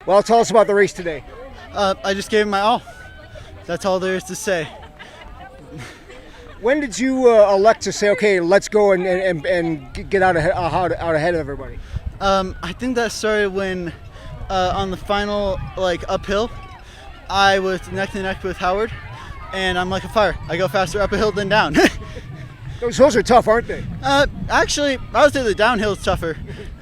Well, tell us about the race today. I just gave it my all. That's all there is to say. When did you elect to say, okay, let's go and get out ahead of everybody? I think that started when on the final uphill, I was neck to neck with Howard, and I'm like a fire. I go faster up a hill than down. Those are tough, aren't they? Actually, I would say the downhill is tougher.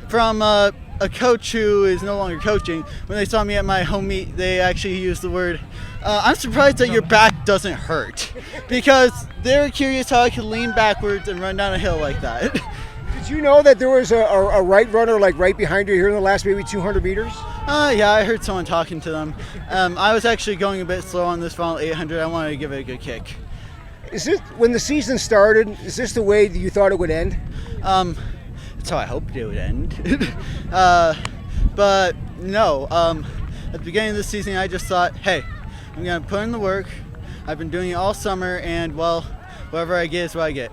From a coach who is no longer coaching, when they saw me at my home meet, they actually used the word, I'm surprised that your back doesn't hurt, because they were curious how I could lean backwards and run down a hill like that. Did you know that there was a right runner right behind you here in the last maybe 200 meters? Yeah, I heard someone talking to them. I was actually going a bit slow on this final 800. I wanted to give it a good kick. Is this, when the season started, is this the way that you thought it would end? That's how I hoped it would end. But no, at the beginning of the season, I just thought, hey, I'm going to put in the work. I've been doing it all summer, and, well, whatever I get is what I get.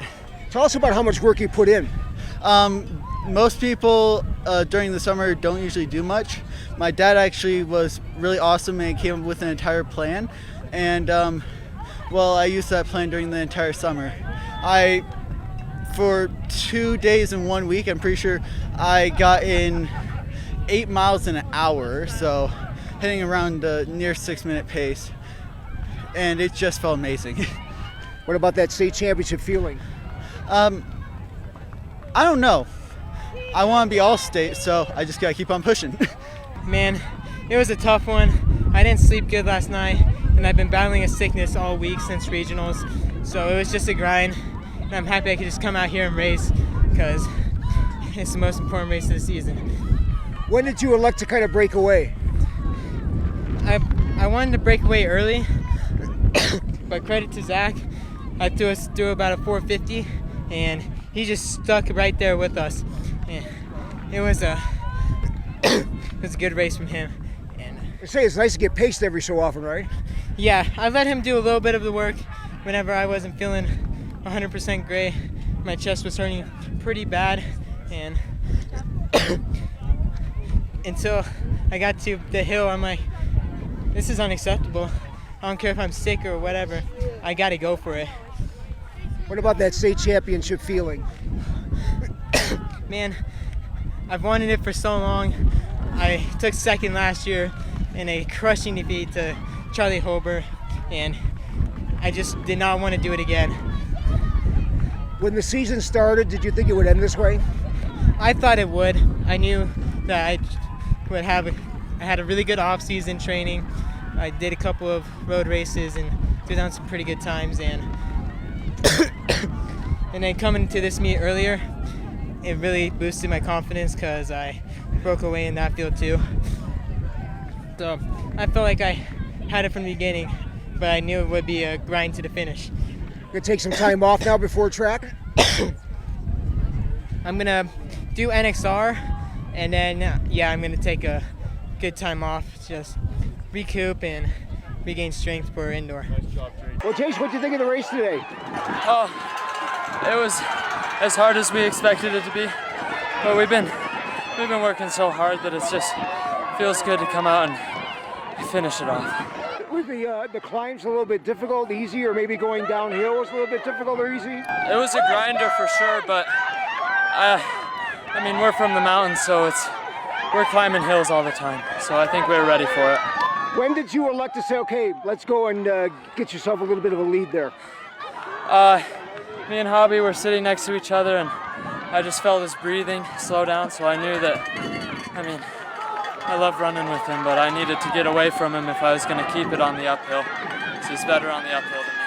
Tell us about how much work you put in. Most people during the summer don't usually do much. My dad actually was really awesome and came up with an entire plan. And, I used that plan during the entire summer. For 2 days and 1 week, I'm pretty sure I got in 8 miles an hour, so hitting around the near 6-minute pace, and it just felt amazing. What about that state championship feeling? I don't know. I want to be all state, so I just gotta keep on pushing. Man, it was a tough one. I didn't sleep good last night, and I've been battling a sickness all week since regionals, so it was just a grind. And I'm happy I could just come out here and race, because it's the most important race of the season. When did you elect to kind of break away? I wanted to break away early, but credit to Zach. I threw us through about a 450, and he just stuck right there with us. And it was a good race from him. And I say it's nice to get paced every so often, right? yeah, I let him do a little bit of the work whenever I wasn't feeling 100% great. My chest was hurting pretty bad, and until I got to the hill, I'm like, this is unacceptable. I don't care if I'm sick or whatever. I gotta go for it. What about that state championship feeling? Man, I've wanted it for so long. I took second last year in a crushing defeat to Charlie Holber, and I just did not want to do it again. When the season started, did you think it would end this way? I thought it would. I knew that I had a really good off-season training. I did a couple of road races and threw down some pretty good times, and and then coming to this meet earlier, it really boosted my confidence because I broke away in that field too. So I felt like I had it from the beginning, but I knew it would be a grind to the finish. Gonna take some time off now before track? I'm gonna do NXR, and then I'm gonna take a good time off, just recoup and regain strength for indoor. Well, Jace, what do you think of the race today? Oh, it was as hard as we expected it to be, but we've been working so hard that it's just feels good to come out and finish it off. Was the climbs a little bit difficult, easy, or maybe going downhill was a little bit difficult or easy? It was a grinder for sure, but I mean, we're from the mountains, so we're climbing hills all the time, so I think we're ready for it. When did you elect to say, okay, let's go and get yourself a little bit of a lead there? Me and Hobby were sitting next to each other, and I just felt his breathing slow down, so I knew that, I love running with him, but I needed to get away from him if I was going to keep it on the uphill. So he's better on the uphill than me.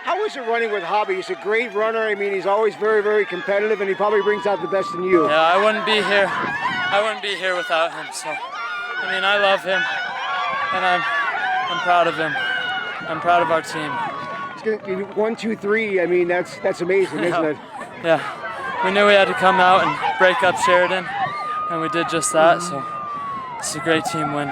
How is it running with Hobby? He's a great runner. I mean, he's always very, very competitive, and he probably brings out the best in you. Yeah, I wouldn't be here without him. So, I love him, and I'm proud of him. I'm proud of our team. It's 1, 2, 3. I mean, that's amazing, isn't it? Yeah, we knew we had to come out and break up Sheridan, and we did just that. So it's a great team win.